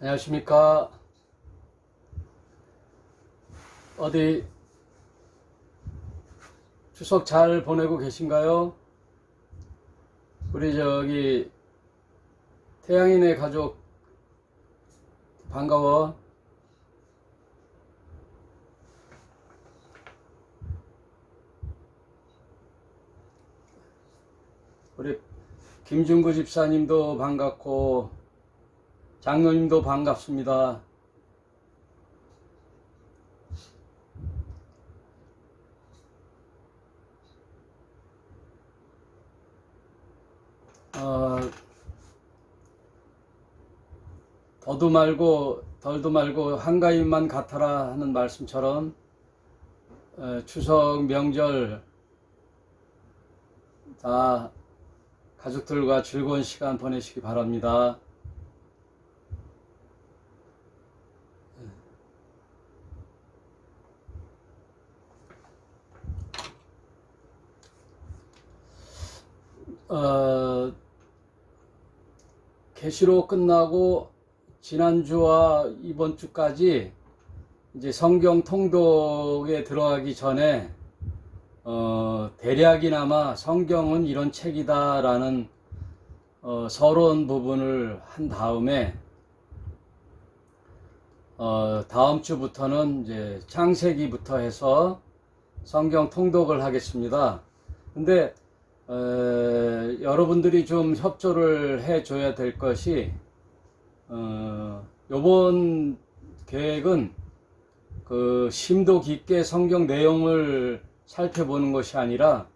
안녕하십니까. 어디 추석 잘 보내고 계신가요? 우리 태양인의 가족 반가워. 우리 김중구 집사님도 반갑고 장로님도 반갑습니다. 더도 말고 덜도 말고 한가위만 같아라 하는 말씀처럼 추석 명절 다 가족들과 즐거운 시간 보내시기 바랍니다. 계시록 끝나고 지난주와 이번 주까지 이제 성경 통독에 들어가기 전에 대략이나마 성경은 이런 책이다라는 서론 부분을 한 다음에 다음 주부터는 이제 창세기부터 해서 성경 통독을 하겠습니다. 근데 여러분들이 좀 협조를 해줘야 될 것이 요번 계획은 그 심도 깊게 성경 내용을 살펴보는 것이 아니라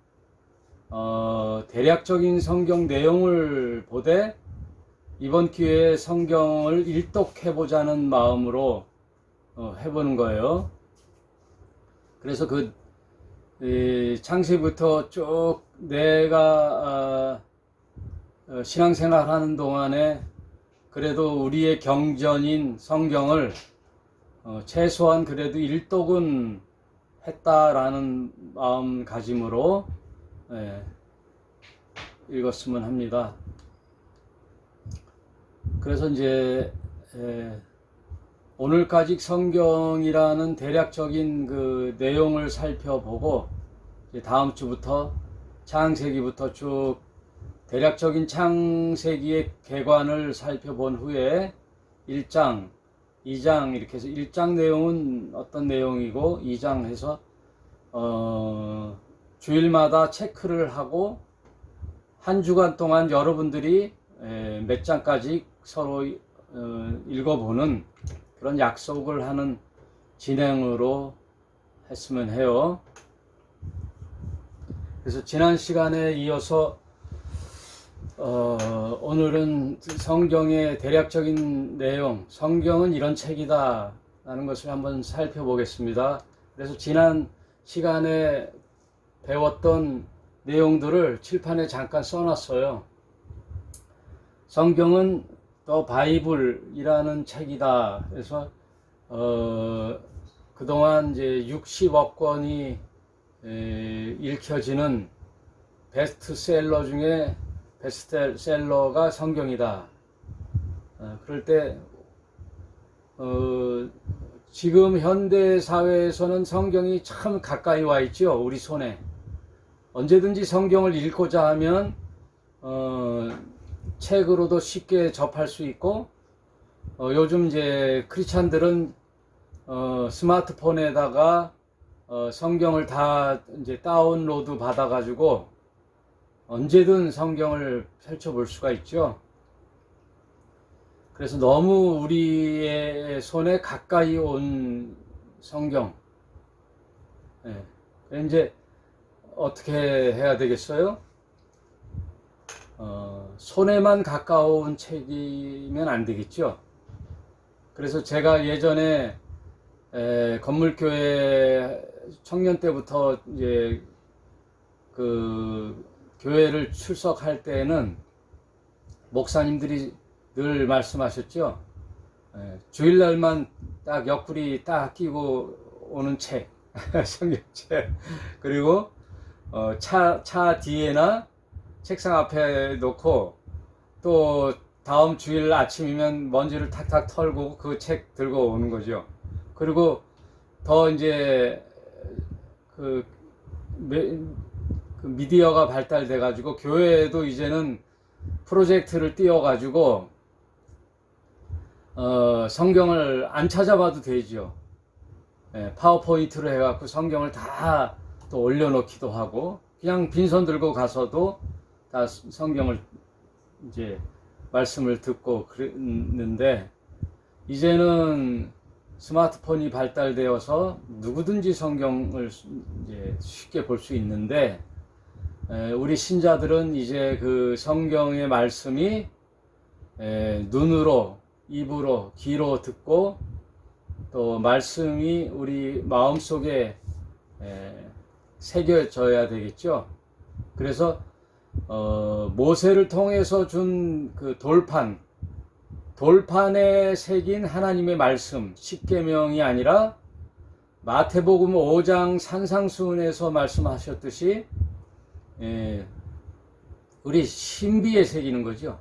대략적인 성경 내용을 보되 이번 기회에 성경을 일독해보자는 마음으로 해보는 거예요. 그래서 창세기부터 쭉 내가 신앙생활 하는 동안에 그래도 우리의 경전인 성경을 최소한 그래도 일독은 했다라는 마음가짐으로 읽었으면 합니다. 그래서 이제 오늘까지 성경이라는 대략적인 그 내용을 살펴보고 이제 다음 주부터 창세기부터 쭉 대략적인 창세기의 개관을 살펴본 후에 1장, 2장 이렇게 해서 1장 내용은 어떤 내용이고 2장 해서 주일마다 체크를 하고 한 주간 동안 여러분들이 몇 장까지 서로 읽어보는 그런 약속을 하는 진행으로 했으면 해요. 그래서 지난 시간에 이어서 오늘은 성경의 대략적인 내용, 성경은 이런 책이다 라는 것을 한번 살펴보겠습니다. 그래서 지난 시간에 배웠던 내용들을 칠판에 잠깐 써놨어요. 성경은 더 바이블이라는 책이다. 그래서 그동안 이제 60억 권이 읽혀지는 베스트셀러 중에 베스트셀러가 성경이다. 그럴 때 지금 현대 사회에서는 성경이 참 가까이 와 있죠. 우리 손에. 언제든지 성경을 읽고자 하면 책으로도 쉽게 접할 수 있고 요즘 이제 크리스찬들은 스마트폰에다가 성경을 다 이제 다운로드 받아 가지고 언제든 성경을 펼쳐볼 수가 있죠. 그래서 너무 우리의 손에 가까이 온 성경. 이제 어떻게 해야 되겠어요? 손에만 가까운 책이면 안 되겠죠. 그래서 제가 예전에 건물교회 청년 때부터 이제 그 교회를 출석할 때는 목사님들이 늘 말씀하셨죠. 주일날만 딱 옆구리 딱 끼고 오는 책, 성경책. 그리고 차 뒤에나 책상 앞에 놓고 또 다음 주일 아침이면 먼지를 탁탁 털고 그 책 들고 오는 거죠. 그리고 더 이제 그, 그 미디어가 발달돼 가지고 교회에도 이제는 프로젝트를 띄워 가지고 성경을 안 찾아봐도 되죠. 예, 파워포인트로 해갖고 성경을 다 또 올려놓기도 하고, 그냥 빈손 들고 가서도 다 성경을 이제 말씀을 듣고 그랬는데, 이제는 스마트폰이 발달되어서 누구든지 성경을 이제 쉽게 볼 수 있는데, 우리 신자들은 이제 그 성경의 말씀이 눈으로, 입으로, 귀로 듣고, 또 말씀이 우리 마음속에 새겨져야 되겠죠. 그래서 모세를 통해서 준 그 돌판에 새긴 하나님의 말씀, 십계명이 아니라 마태복음 5장 산상수훈에서 말씀하셨듯이 우리 신비에 새기는 거죠.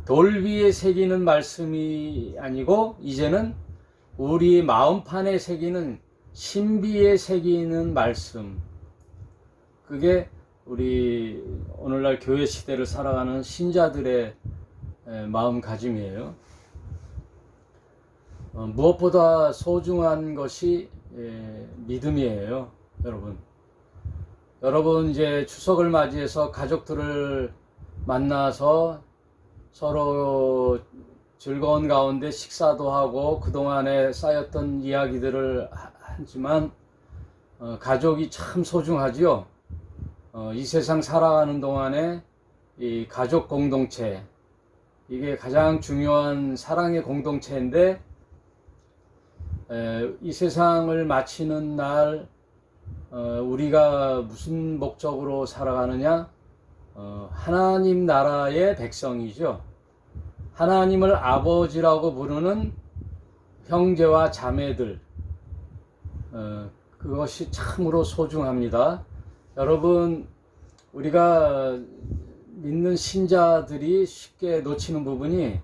돌 위에 새기는 말씀이 아니고 이제는 우리 마음판에 새기는 신비에 새기는 말씀, 그게 우리 오늘날 교회 시대를 살아가는 신자들의 마음가짐이에요. 무엇보다 소중한 것이 믿음이에요, 여러분. 여러분 이제 추석을 맞이해서 가족들을 만나서 서로 즐거운 가운데 식사도 하고 그동안에 쌓였던 이야기들을 하지만 가족이 참 소중하지요. 이 세상 살아가는 동안에 이 가족 공동체, 이게 가장 중요한 사랑의 공동체인데, 이 세상을 마치는 날 우리가 무슨 목적으로 살아가느냐? 하나님 나라의 백성이죠. 하나님을 아버지라고 부르는 형제와 자매들, 그것이 참으로 소중합니다. 여러분, 우리가 믿는 신자들이 쉽게 놓치는 부분이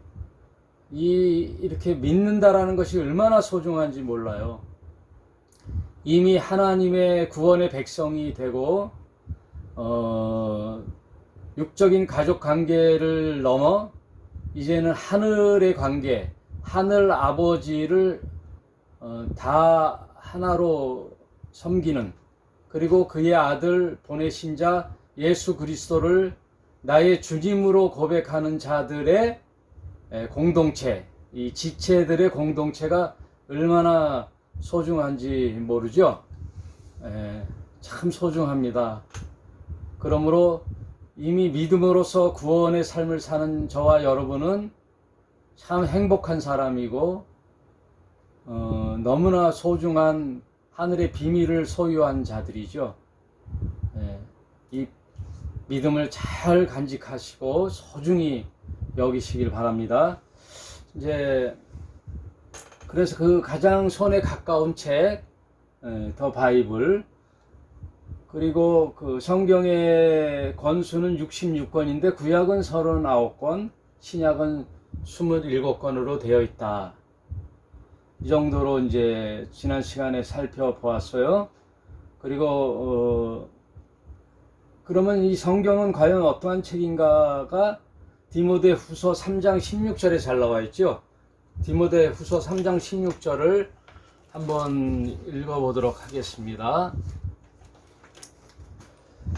이렇게 믿는다라는 것이 얼마나 소중한지 몰라요. 이미 하나님의 구원의 백성이 되고 육적인 가족 관계를 넘어 이제는 하늘의 관계, 하늘 아버지를 다 하나로 섬기는, 그리고 그의 아들 보내신 자 예수 그리스도를 나의 주님으로 고백하는 자들의 공동체, 이 지체들의 공동체가 얼마나 소중한지 모르죠. 참 소중합니다. 그러므로 이미 믿음으로써 구원의 삶을 사는 저와 여러분은 참 행복한 사람이고 너무나 소중한 하늘의 비밀을 소유한 자들이죠. 이 믿음을 잘 간직하시고 소중히 여기시길 바랍니다. 이제 그래서 그 가장 손에 가까운 책, 더 바이블, 그리고 그 성경의 권수는 66권인데 구약은 39권, 신약은 27권으로 되어 있다. 이 정도로 이제 지난 시간에 살펴보았어요. 그리고 그러면 이 성경은 과연 어떠한 책인가가 디모데후서 3장 16절에 잘 나와 있죠. 디모데후서 3장 16절을 한번 읽어보도록 하겠습니다.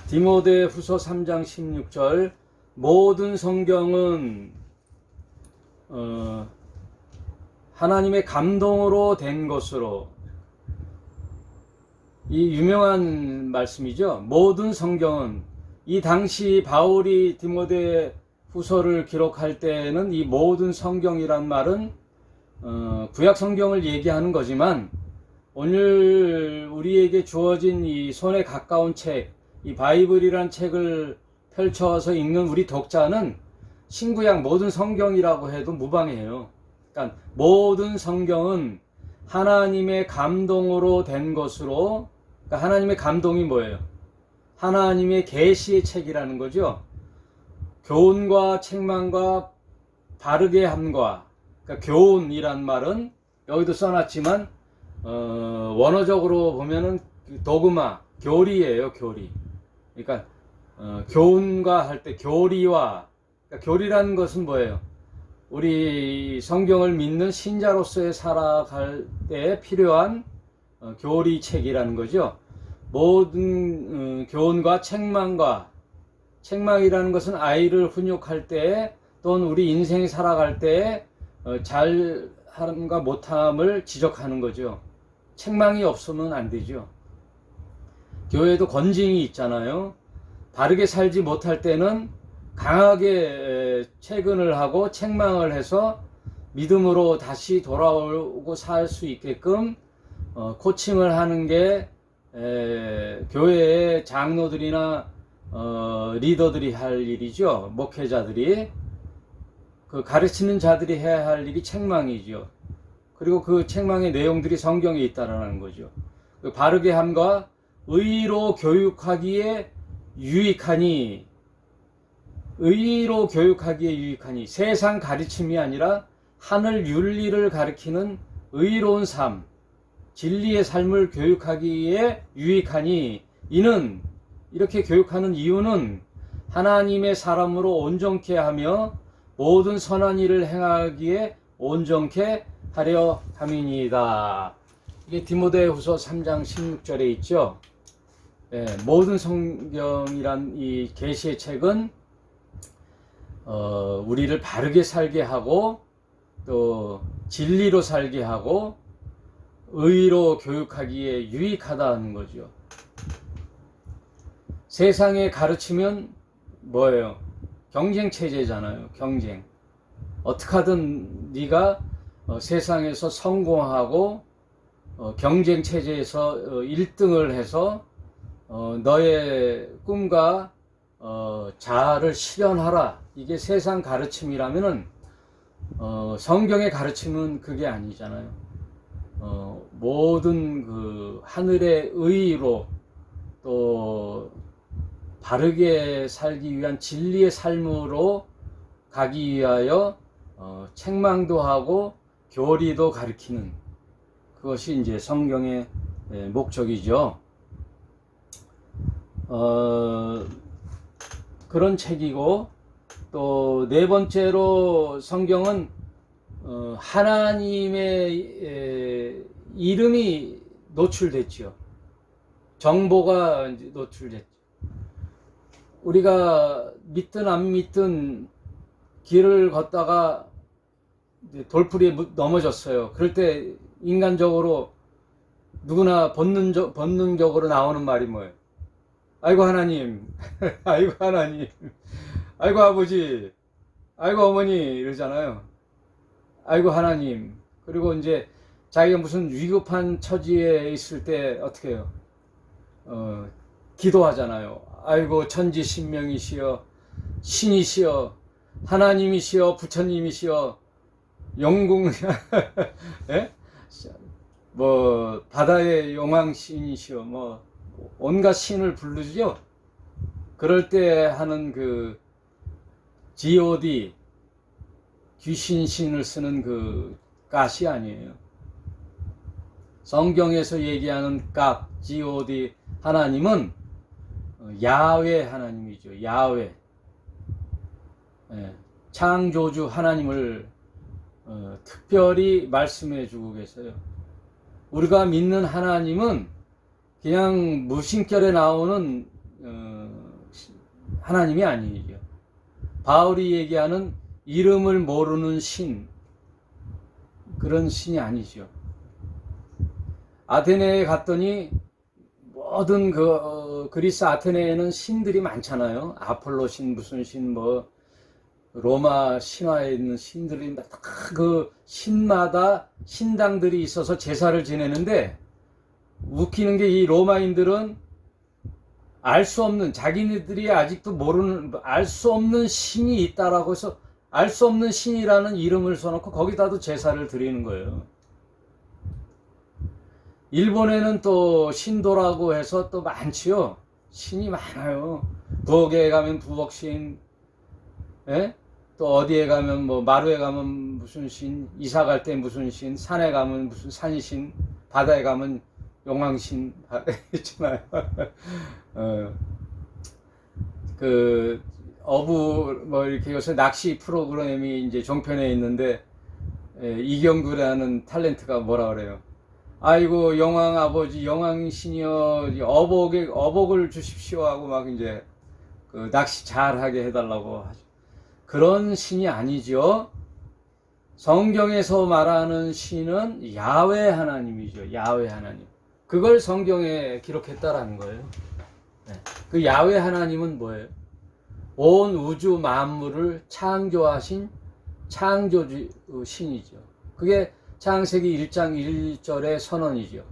디모데후서 3장 16절, 모든 성경은 하나님의 감동으로 된 것으로, 이 유명한 말씀이죠. 모든 성경은, 이 당시 바울이 디모데후서를 기록할 때는 이 모든 성경이란 말은 구약 성경을 얘기하는 거지만, 오늘 우리에게 주어진 이 손에 가까운 책, 이 바이블이란 책을 펼쳐서 읽는 우리 독자는 신구약 모든 성경이라고 해도 무방해요. 그러니까 모든 성경은 하나님의 감동으로 된 것으로, 그러니까 하나님의 감동이 뭐예요? 하나님의 계시의 책이라는 거죠. 교훈과 책망과 바르게 함과, 그러니까 교훈이란 말은 여기도 써놨지만 원어적으로 보면은 도그마, 교리예요, 교리. 그러니까 교훈과 할 때 교리와, 그러니까 교리라는 것은 뭐예요? 우리 성경을 믿는 신자로서의 살아갈 때 필요한 교리책이라는 거죠. 모든 교훈과 책망이라는 것은 아이를 훈육할 때 또는 우리 인생이 살아갈 때 잘함과 못함을 지적하는 거죠. 책망이 없으면 안 되죠. 교회에도 권징이 있잖아요. 바르게 살지 못할 때는 강하게 체근을 하고 책망을 해서 믿음으로 다시 돌아오고 살 수 있게끔 코칭을 하는 게 교회의 장로들이나 리더들이 할 일이죠. 목회자들이, 그 가르치는 자들이 해야 할 일이 책망이죠. 그리고 그 책망의 내용들이 성경에 있다라는 거죠. 그 바르게 함과 의로 교육하기에 유익하니, 세상 가르침이 아니라 하늘 윤리를 가리키는 의로운 삶, 진리의 삶을 교육하기에 유익하니, 이는, 이렇게 교육하는 이유는 하나님의 사람으로 온전케 하며 모든 선한 일을 행하기에 온전케 하려 함이니이다. 이게 디모데후서 3장 16절에 있죠. 모든 성경이란 이 계시의 책은 우리를 바르게 살게 하고 또 진리로 살게 하고 의로 교육하기에 유익하다는 거죠. 세상에 가르치면 뭐예요? 경쟁 체제잖아요. 경쟁. 어떻게 하든 네가 세상에서 성공하고 경쟁 체제에서 1등을 해서 너의 꿈과 자아를 실현하라. 이게 세상 가르침이라면은 성경의 가르침은 그게 아니잖아요. 모든 그 하늘의 의로 또 바르게 살기 위한 진리의 삶으로 가기 위하여 책망도 하고 교리도 가르치는, 그것이 이제 성경의 목적이죠. 그런 책이고, 또 네 번째로 성경은 하나님의 이름이 노출됐죠. 정보가 노출됐죠. 우리가 믿든 안 믿든 길을 걷다가 돌풀이에 넘어졌어요. 그럴 때 인간적으로 누구나 본능적으로 나오는 말이 뭐예요? 아이고 하나님, 아이고 하나님, 아이고 아버지, 아이고 어머니 이러잖아요. 아이고 하나님. 그리고 이제 자기가 무슨 위급한 처지에 있을 때 어떻게 해요? 기도하잖아요. 아이고 천지신명이시여, 신이시여, 하나님이시여, 부처님이시여, 영궁 예? 뭐 바다의 용왕신이시여, 뭐 온갖 신을 부르죠. 그럴 때 하는 그 God, 귀신신을 쓰는 그 갓이 아니에요. 성경에서 얘기하는 갓, God 하나님은 야훼 하나님이죠. 야훼. 창조주 하나님을 특별히 말씀해 주고 계세요. 우리가 믿는 하나님은 그냥 무심결에 나오는 하나님이 아니죠. 바울이 얘기하는 이름을 모르는 신, 그런 신이 아니죠. 아테네에 갔더니 모든 그리스 아테네에는 신들이 많잖아요. 아폴로 신, 무슨 신, 뭐 로마 신화에 있는 신들이 그 신마다 신당들이 있어서 제사를 지내는데, 웃기는 게 이 로마인들은 알 수 없는, 자기네들이 아직도 모르는, 알 수 없는 신이 있다라고 해서 알 수 없는 신이라는 이름을 써놓고 거기다도 제사를 드리는 거예요. 일본에는 또 신도라고 해서 또 많지요. 신이 많아요. 부엌에 가면 부엌신, 예? 또 어디에 가면 뭐 마루에 가면 무슨 신, 이사 갈 때 무슨 신, 산에 가면 무슨 산신, 바다에 가면 용왕신 있잖아요. 어, 그 어부 뭐 이렇게 요새 낚시 프로그램이 이제 종편에 있는데 이경규라는 탤런트가 뭐라 그래요? 아이고 영왕 아버지 영왕신이여 어복을 주십시오 하고 막 이제 그 낚시 잘하게 해달라고 하죠. 그런 신이 아니죠. 성경에서 말하는 신은 야훼 하나님이죠. 야훼 하나님. 그걸 성경에 기록했다라는 거예요. 네. 그 야훼 하나님은 뭐예요? 온 우주 만물을 창조하신 창조주 신이죠. 그게 창세기 1장 1절의 선언이죠.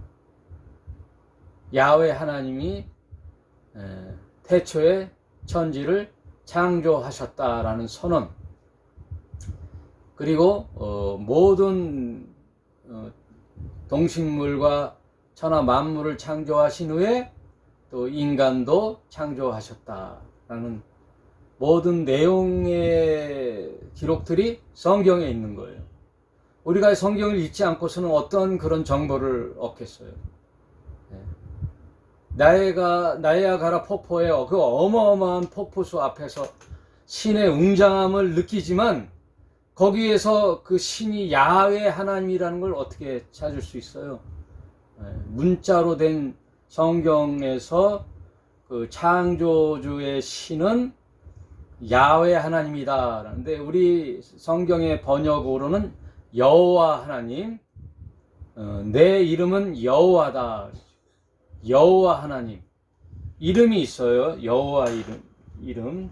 야훼 하나님이 태초에 천지를 창조하셨다라는 선언. 그리고 모든 동식물과 천하 만물을 창조하신 후에 또 인간도 창조하셨다라는 모든 내용의 기록들이 성경에 있는 거예요. 우리가 성경을 읽지 않고서는 어떤 그런 정보를 얻겠어요. 나이아가라 폭포의 그 어마어마한 폭포수 앞에서 신의 웅장함을 느끼지만 거기에서 그 신이 야훼 하나님이라는 걸 어떻게 찾을 수 있어요? 문자로 된 성경에서 그 창조주의 신은 야훼 하나님이다. 그런데 우리 성경의 번역으로는 여호와 하나님, 내 이름은 여호와다. 여호와 하나님. 이름이 있어요. 여호와 이름.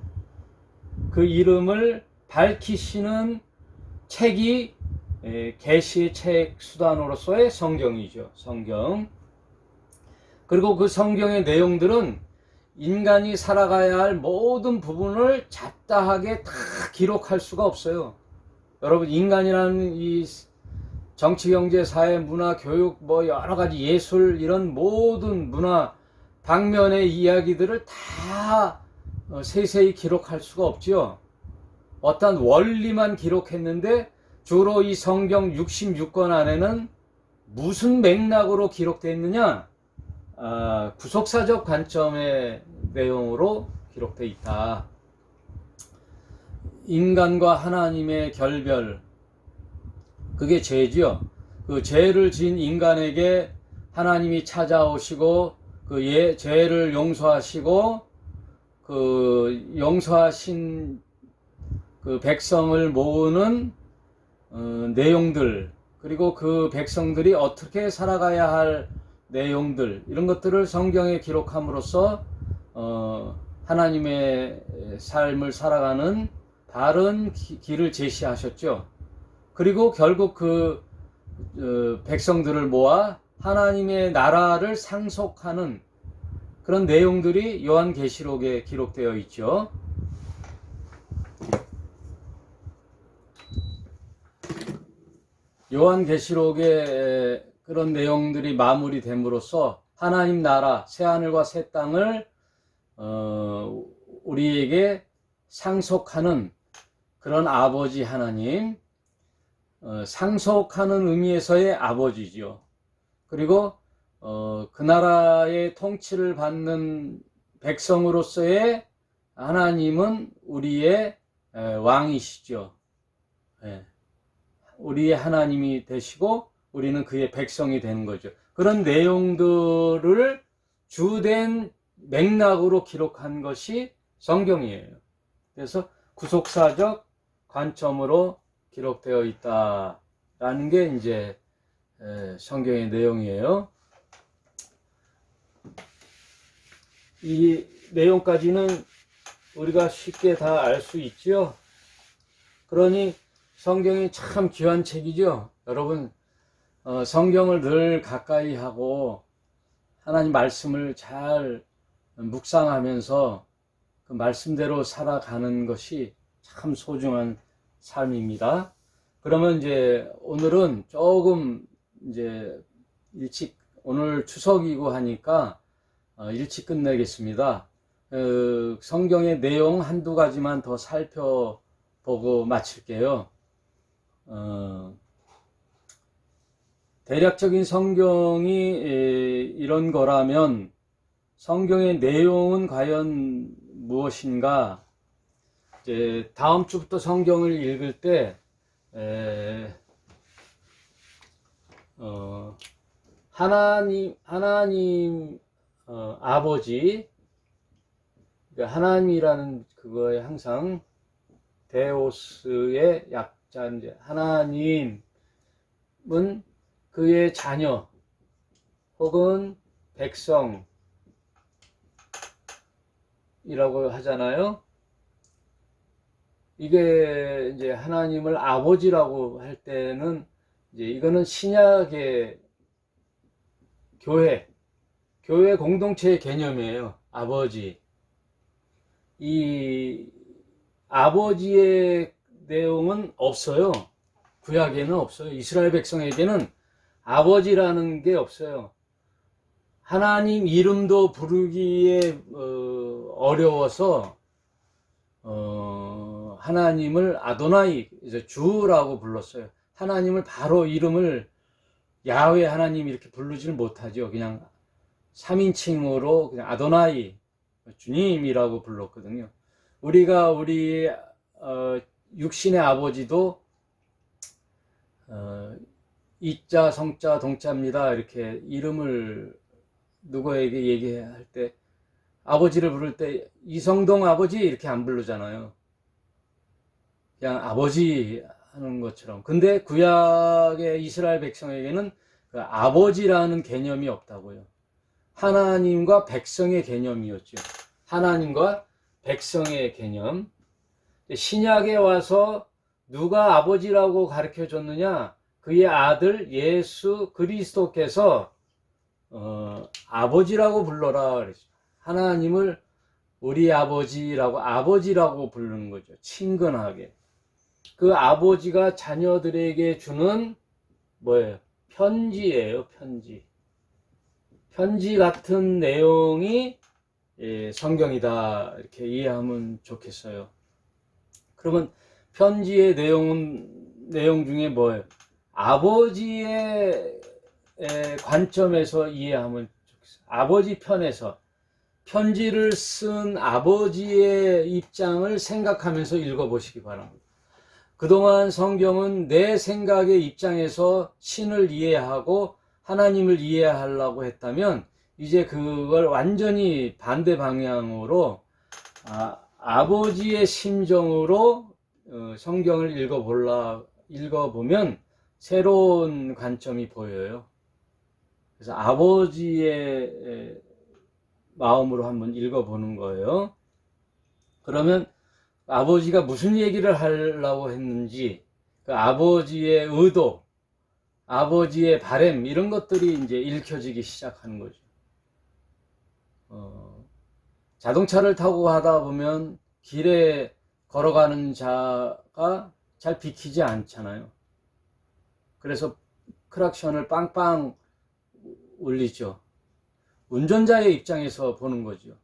그 이름을 밝히시는 책이 계시의 책 수단으로서의 성경이죠. 성경. 그리고 그 성경의 내용들은 인간이 살아가야 할 모든 부분을 잡다하게 다 기록할 수가 없어요. 여러분, 인간이라는 이 정치, 경제, 사회, 문화, 교육, 뭐 여러 가지 예술, 이런 모든 문화 방면의 이야기들을 다 세세히 기록할 수가 없지요. 어떤 원리만 기록했는데 주로 이 성경 66권 안에는 무슨 맥락으로 기록되어 있느냐? 구속사적 관점의 내용으로 기록되어 있다. 인간과 하나님의 결별, 그게 죄지요. 그 죄를 지은 인간에게 하나님이 찾아오시고 그 죄를 용서하시고 그 용서하신 그 백성을 모으는 내용들, 그리고 그 백성들이 어떻게 살아가야 할 내용들, 이런 것들을 성경에 기록함으로써 하나님의 삶을 살아가는 바른 길을 제시하셨죠. 그리고 결국 그 백성들을 모아 하나님의 나라를 상속하는 그런 내용들이 요한계시록에 기록되어 있죠. 요한계시록의 그런 내용들이 마무리됨으로써 하나님 나라, 새하늘과 새 땅을 우리에게 상속하는 그런 아버지 하나님, 상속하는 의미에서의 아버지죠. 그리고 그 나라의 통치를 받는 백성으로서의 하나님은 우리의 왕이시죠. 우리의 하나님이 되시고 우리는 그의 백성이 되는 거죠. 그런 내용들을 주된 맥락으로 기록한 것이 성경이에요. 그래서 구속사적 관점으로 기록되어 있다라는 게 이제 성경의 내용이에요. 이 내용까지는 우리가 쉽게 다 알 수 있죠. 그러니 성경이 참 귀한 책이죠. 여러분, 성경을 늘 가까이 하고 하나님 말씀을 잘 묵상하면서 그 말씀대로 살아가는 것이 참 소중한 삶입니다. 그러면 이제 오늘은 조금 이제 일찍, 오늘 추석이고 하니까 일찍 끝내겠습니다. 성경의 내용 한두 가지만 더 살펴보겠습니다. 보고 마칠게요. 대략적인 성경이 이런 거라면 성경의 내용은 과연 무엇인가? 이제 다음 주부터 성경을 읽을 때 하나님 아버지, 하나님이라는 그거에 항상 데오스의 약자, 이제 하나님은 그의 자녀 혹은 백성이라고 하잖아요. 이게 이제 하나님을 아버지라고 할 때는 이제 이거는 신약의 교회 공동체의 개념이에요. 아버지. 이 아버지의 내용은 없어요. 구약에는 없어요. 이스라엘 백성에게는 아버지라는 게 없어요. 하나님 이름도 부르기에 어려워서 하나님을 아도나이, 주라고 불렀어요. 하나님을 바로 이름을 야훼 하나님 이렇게 부르지를 못하죠. 그냥 3인칭으로 그냥 아도나이, 주님이라고 불렀거든요. 우리가 우리 육신의 아버지도 이자, 성자, 동자입니다. 이렇게 이름을 누구에게 얘기할 때, 아버지를 부를 때 이성동 아버지 이렇게 안 부르잖아요. 그냥 아버지 하는 것처럼. 근데 구약의 이스라엘 백성에게는 그 아버지라는 개념이 없다고요. 하나님과 백성의 개념이었죠. 하나님과 백성의 개념. 신약에 와서 누가 아버지라고 가르쳐 줬느냐? 그의 아들 예수 그리스도께서 아버지라고 불러라 그랬죠. 하나님을 우리 아버지라고 부르는 거죠. 친근하게. 그 아버지가 자녀들에게 주는 뭐예요? 편지예요. 편지 같은 내용이 성경이다, 이렇게 이해하면 좋겠어요. 그러면 편지의 내용 중에 뭐예요? 아버지의 관점에서 이해하면 좋겠어요. 아버지 편에서 편지를 쓴 아버지의 입장을 생각하면서 읽어보시기 바랍니다. 그동안 성경은 내 생각의 입장에서 신을 이해하고 하나님을 이해하려고 했다면 이제 그걸 완전히 반대 방향으로 아버지의 심정으로 성경을 읽어보면 새로운 관점이 보여요. 그래서 아버지의 마음으로 한번 읽어보는 거예요. 그러면 아버지가 무슨 얘기를 하려고 했는지, 그 아버지의 의도, 아버지의 바램, 이런 것들이 이제 읽혀지기 시작하는 거죠. 자동차를 타고 가다 보면 길에 걸어가는 자가 잘 비키지 않잖아요. 그래서 크락션을 빵빵 울리죠. 운전자의 입장에서 보는 거죠.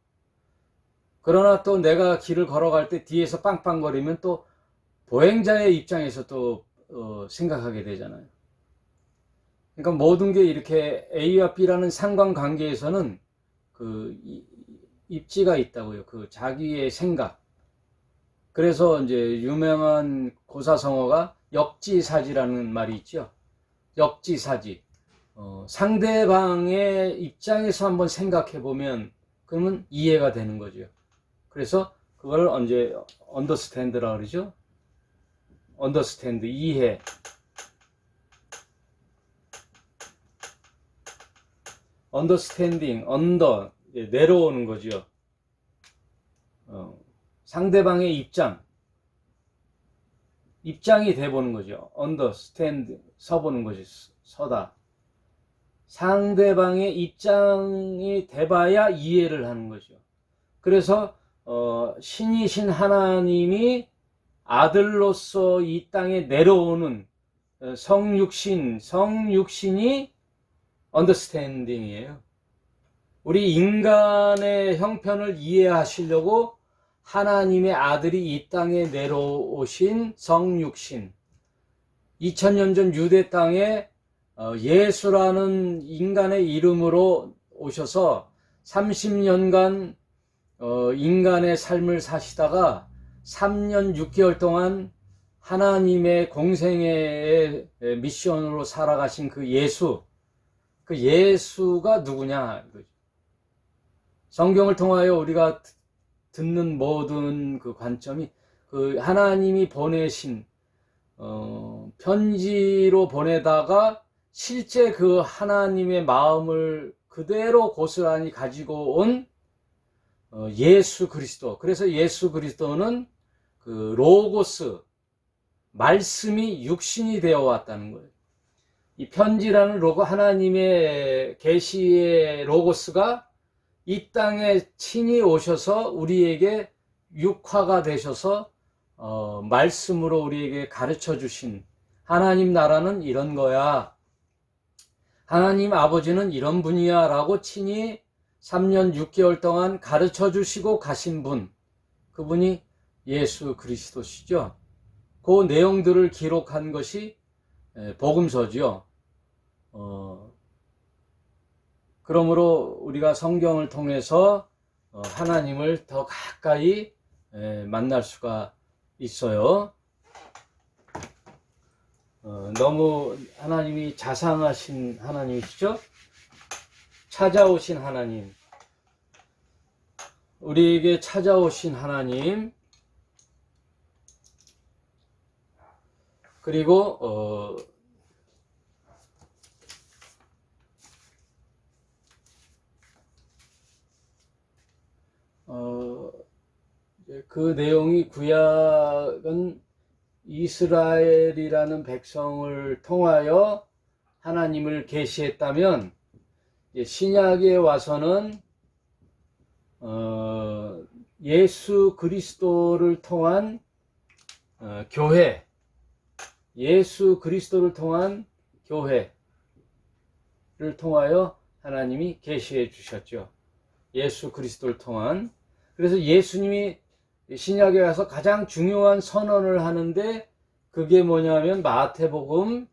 그러나 또 내가 길을 걸어갈 때 뒤에서 빵빵거리면 또 보행자의 입장에서 또 생각하게 되잖아요. 그러니까 모든 게 이렇게 A와 B라는 상관관계에서는 그 입지가 있다고요. 그 자기의 생각. 그래서 이제 유명한 고사성어가 역지사지라는 말이 있죠. 역지사지. 상대방의 입장에서 한번 생각해 보면 그러면 이해가 되는 거죠. 그래서 그걸 언제 understand라 그러죠. understand, 이해. understanding, under, 내려오는 거죠. 상대방의 입장이 돼보는 거죠. understand, 서보는 거죠. 서다. 상대방의 입장이 돼봐야 이해를 하는 거죠. 그래서 신이신 하나님이 아들로서 이 땅에 내려오는 성육신이 understanding이에요. 우리 인간의 형편을 이해하시려고 하나님의 아들이 이 땅에 내려오신 성육신, 2000년 전 유대 땅에 예수라는 인간의 이름으로 오셔서 30년간 인간의 삶을 사시다가 3년 6개월 동안 하나님의 공생애의 미션으로 살아가신 그 예수가 누구냐? 성경을 통하여 우리가 듣는 모든 그 관점이 그 하나님이 보내신 편지로 보내다가 실제 그 하나님의 마음을 그대로 고스란히 가지고 온 예수 그리스도. 그래서 예수 그리스도는 그 로고스, 말씀이 육신이 되어 왔다는 거예요. 이 편지라는 하나님의 계시의 로고스가 이 땅에 친히 오셔서 우리에게 육화가 되셔서 말씀으로 우리에게 가르쳐 주신 하나님 나라는 이런 거야. 하나님 아버지는 이런 분이야 라고 친히 3년 6개월 동안 가르쳐 주시고 가신 분, 그분이 예수 그리스도시죠. 그 내용들을 기록한 것이 복음서죠. 그러므로 우리가 성경을 통해서 하나님을 더 가까이 만날 수가 있어요. 너무 하나님이 자상하신 하나님이시죠? 찾아오신 하나님, 우리에게 찾아오신 하나님, 그리고 그 내용이 구약은 이스라엘이라는 백성을 통하여 하나님을 계시했다면 신약에 와서는 예수 그리스도를 통한 교회, 예수 그리스도를 통한 교회를 통하여 하나님이 계시해 주셨죠. 예수 그리스도를 통한. 그래서 예수님이 신약에 와서 가장 중요한 선언을 하는데 그게 뭐냐면 마태복음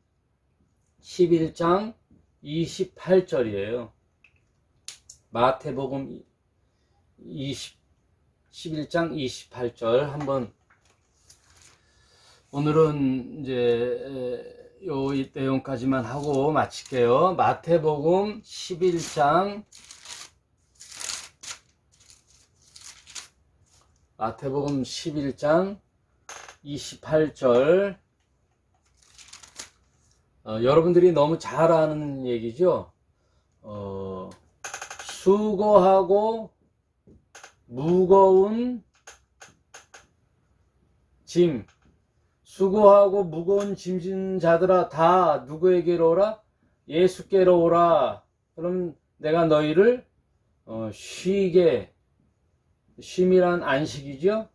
11장 28절이에요. 마태복음 11장 28절 한번 오늘은 이제 요 내용까지만 하고 마칠게요. 마태복음 11장 28절 여러분들이 너무 잘 아는 얘기죠. 수고하고 무거운 짐, 수고하고 무거운 짐진 자들아 다 누구에게로 오라? 예수께로 오라. 그럼 내가 너희를 쉼이란 안식이죠.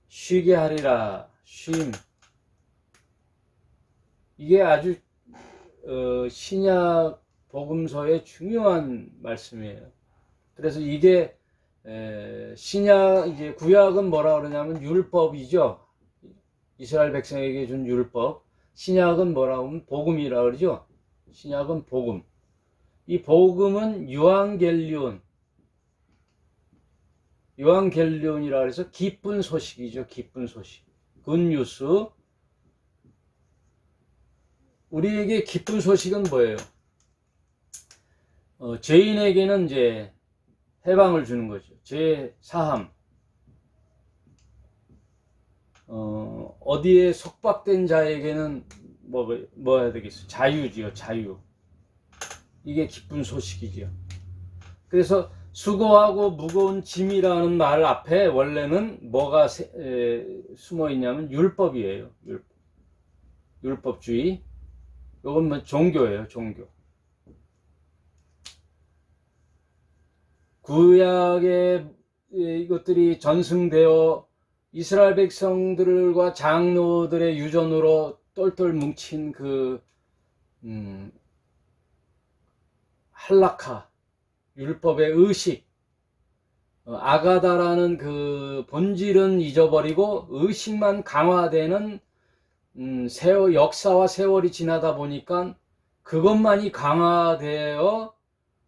쉬게 하리라. 쉼. 이게 아주 신약 복음서의 중요한 말씀이에요. 그래서 이게 이제 구약은 뭐라 그러냐면 율법이죠. 이스라엘 백성에게 준 율법. 신약은 뭐라고 하면 복음이라 그러죠. 신약은 복음. 이 복음은 유앙겔리온이라 해서 기쁜 소식이죠. 기쁜 소식. 굿뉴스. 우리에게 기쁜 소식은 뭐예요? 죄인에게는 이제 해방을 주는 거죠. 죄 사함. 어디에 속박된 자에게는 뭐 해야 되겠어? 자유지요, 자유. 이게 기쁜 소식이지요. 그래서 수고하고 무거운 짐이라는 말 앞에 원래는 뭐가 숨어 있냐면 율법이에요. 율법주의. 이건 뭐 종교예요, 종교. 구약의 이것들이 전승되어 이스라엘 백성들과 장로들의 유전으로 똘똘 뭉친 그 할라카, 율법의 의식, 아가다라는 그 본질은 잊어버리고 의식만 강화되는 역사와 세월이 지나다 보니까 그것만이 강화되어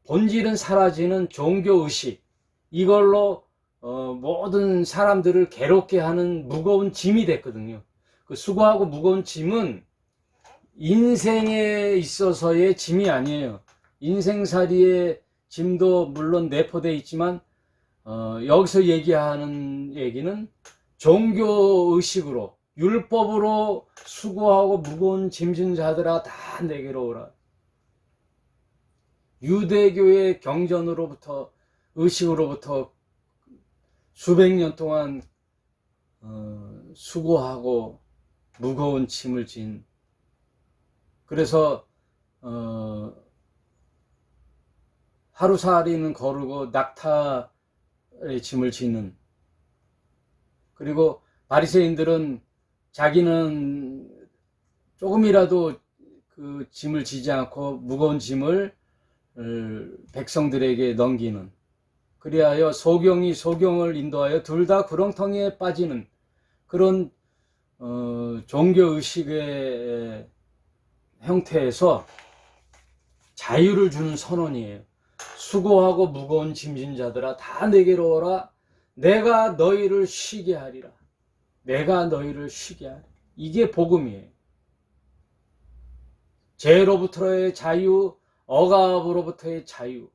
본질은 사라지는 종교의식, 이걸로 모든 사람들을 괴롭게 하는 무거운 짐이 됐거든요. 그 수고하고 무거운 짐은 인생에 있어서의 짐이 아니에요. 인생살이의 짐도 물론 내포되어 있지만 여기서 얘기하는 얘기는 종교의식으로, 율법으로 수고하고 무거운 짐진 자들아 다 내게로 오라. 유대교의 경전으로부터, 의식으로부터 수백 년 동안 수고하고 무거운 짐을 진, 그래서 하루살이는 거르고 낙타의 짐을 지는, 그리고 바리새인들은 자기는 조금이라도 그 짐을 지지 않고 무거운 짐을 백성들에게 넘기는, 그리하여 소경이 소경을 인도하여 둘 다 구렁텅이에 빠지는 그런 종교의식의 형태에서 자유를 주는 선언이에요. 수고하고 무거운 짐진 자들아 다 내게로 오라. 내가 너희를 쉬게 하리라. 내가 너희를 쉬게 하리라. 이게 복음이에요. 죄로부터의 자유, 억압으로부터의 자유.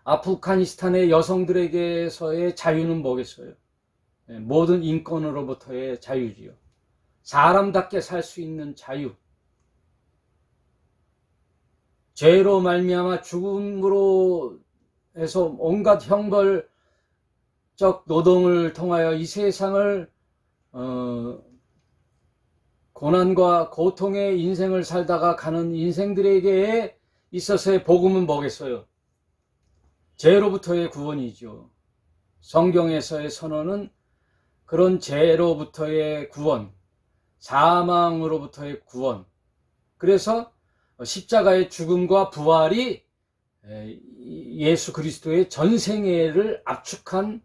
아프가니스탄의 여성들에게서의 자유는 뭐겠어요? 모든 인권으로부터의 자유지요. 사람답게 살 수 있는 자유. 죄로 말미암아 죽음으로 해서 온갖 형벌적 노동을 통하여 이 세상을 고난과 고통의 인생을 살다가 가는 인생들에게 있어서의 복음은 뭐겠어요? 죄로부터의 구원이죠. 성경에서의 선언은 그런 죄로부터의 구원, 사망으로부터의 구원. 그래서 십자가의 죽음과 부활이 예수 그리스도의 전생애를 압축한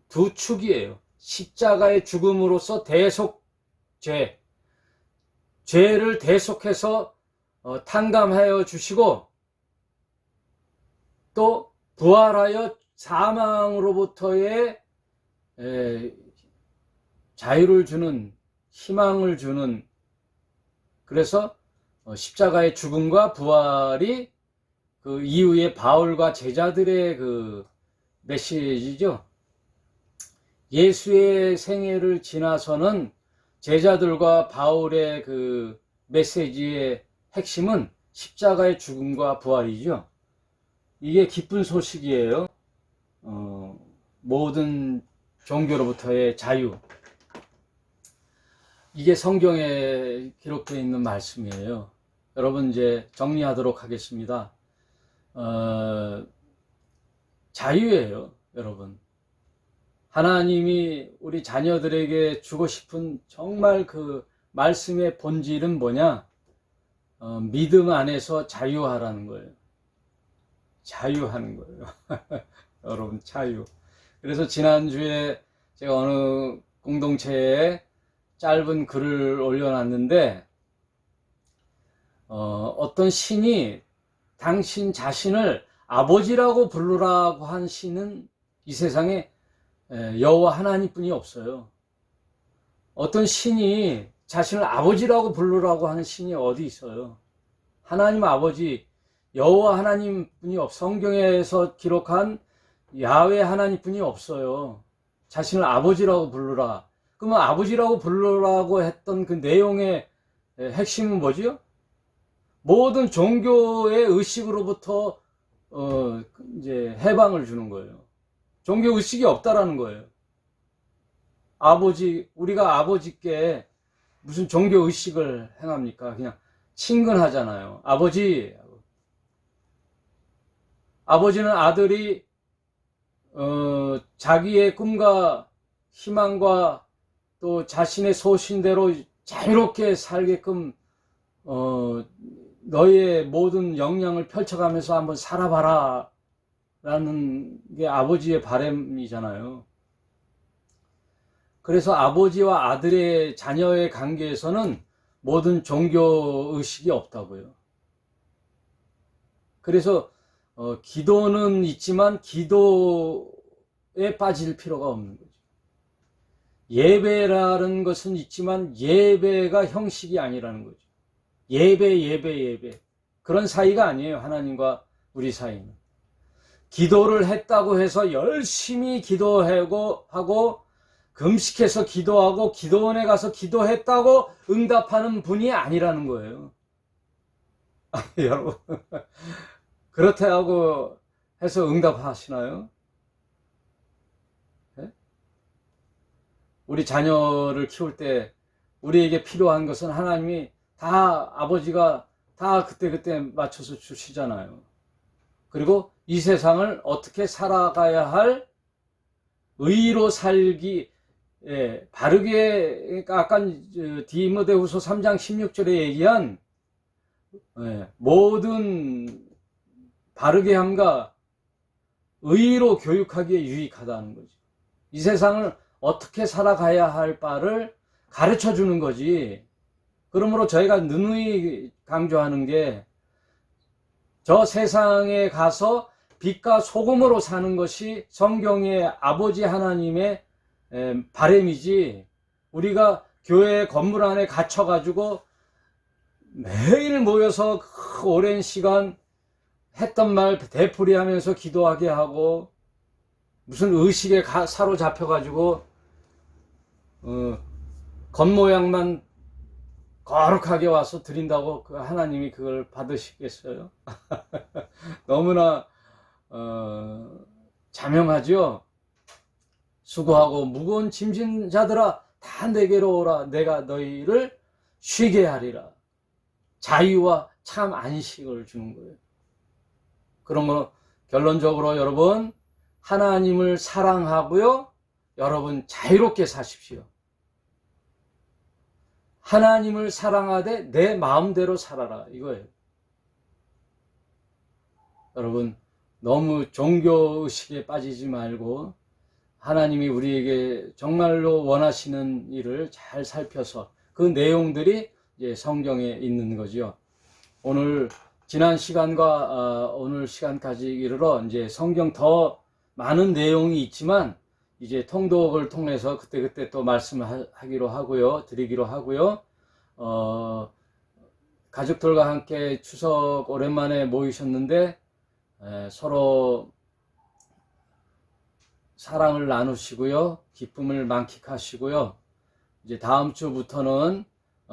두 축이에요. 십자가의 죽음으로써 죄를 대속해서 탕감하여 주시고, 또 부활하여 사망으로부터의 자유를 주는, 희망을 주는, 그래서 십자가의 죽음과 부활이 그 이후에 바울과 제자들의 그 메시지죠. 예수의 생애를 지나서는 제자들과 바울의 그 메시지의 핵심은 십자가의 죽음과 부활이죠. 이게 기쁜 소식이에요. 모든 종교로부터의 자유. 이게 성경에 기록되어 있는 말씀이에요. 여러분, 이제 정리하도록 하겠습니다. 자유예요, 여러분. 하나님이 우리 자녀들에게 주고 싶은 정말 그 말씀의 본질은 뭐냐? 믿음 안에서 자유하라는 거예요. 자유하는 거예요. 여러분, 자유. 그래서 지난주에 제가 어느 공동체에 짧은 글을 올려놨는데, 어떤 신이 당신 자신을 아버지라고 부르라고 한 신은 이 세상에 여호와 하나님뿐이 없어요. 어떤 신이 자신을 아버지라고 부르라고 하는 신이 어디 있어요? 하나님 아버지, 여호와 하나님뿐이 성경에서 기록한 야훼 하나님뿐이 없어요. 자신을 아버지라고 부르라. 그러면 아버지라고 부르라고 했던 그 내용의 핵심은 뭐지요? 모든 종교의 의식으로부터 이제 해방을 주는 거예요. 종교 의식이 없다라는 거예요. 우리가 아버지께 무슨 종교 의식을 행합니까? 그냥 친근하잖아요. 아버지는 아들이 자기의 꿈과 희망과 또 자신의 소신대로 자유롭게 살게끔 너의 모든 역량을 펼쳐가면서 한번 살아봐라 게 아버지의 바람이잖아요. 그래서 아버지와 아들의 자녀의 관계에서는 모든 종교 의식이 없다고요. 그래서 기도는 있지만 기도에 빠질 필요가 없는 거죠. 예배라는 것은 있지만 예배가 형식이 아니라는 거죠. 예배. 그런 사이가 아니에요. 하나님과 우리 사이는. 기도를 했다고 해서 열심히 기도하고 금식해서 기도하고 기도원에 가서 기도했다고 응답하는 분이 아니라는 거예요. 여러분, 그렇다고 해서 응답하시나요? 네? 우리 자녀를 키울 때 우리에게 필요한 것은 하나님이 다 아버지가 다 그때 맞춰서 주시잖아요. 그리고 이 세상을 어떻게 살아가야 할 의로 살기, 바르게, 아까 디모데후서 3장 16절에 얘기한 모든 바르게 함과 의로 교육하기에 유익하다는 거죠. 이 세상을 어떻게 살아가야 할 바를 가르쳐 주는 거지. 그러므로 저희가 누누이 강조하는 게 저 세상에 가서 빛과 소금으로 사는 것이 성경의 아버지 하나님의 바람이지, 우리가 교회 건물 안에 갇혀가지고 매일 모여서 그 오랜 시간 했던 말 되풀이하면서 기도하게 하고 무슨 의식에 사로잡혀가지고 겉모양만 거룩하게 와서 드린다고 그 하나님이 그걸 받으시겠어요? 너무나 자명하죠. 수고하고 무거운 짐진 자들아 다 내게로 오라. 내가 너희를 쉬게 하리라. 자유와 참 안식을 주는 거예요. 그런 거 결론적으로 여러분, 하나님을 사랑하고요, 여러분 자유롭게 사십시오. 하나님을 사랑하되 내 마음대로 살아라, 이거예요. 여러분, 너무 종교의식에 빠지지 말고 하나님이 우리에게 정말로 원하시는 일을 잘 살펴서 그 내용들이 이제 성경에 있는 거죠. 오늘 지난 시간과 오늘 시간까지 이르러 이제 성경 더 많은 내용이 있지만 이제 통독을 통해서 그때 또 말씀하기로 하고요, 드리기로 하고요. 가족들과 함께 추석 오랜만에 모이셨는데 서로 사랑을 나누시고요, 기쁨을 만끽하시고요. 이제 다음 주부터는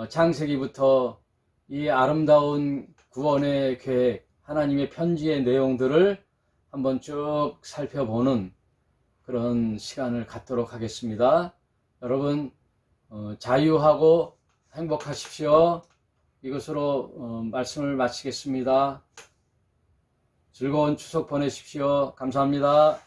창세기부터 이 아름다운 구원의 계획, 하나님의 편지의 내용들을 한번 쭉 살펴보는 그런 시간을 갖도록 하겠습니다. 여러분 자유하고 행복하십시오. 이것으로 말씀을 마치겠습니다. 즐거운 추석 보내십시오. 감사합니다.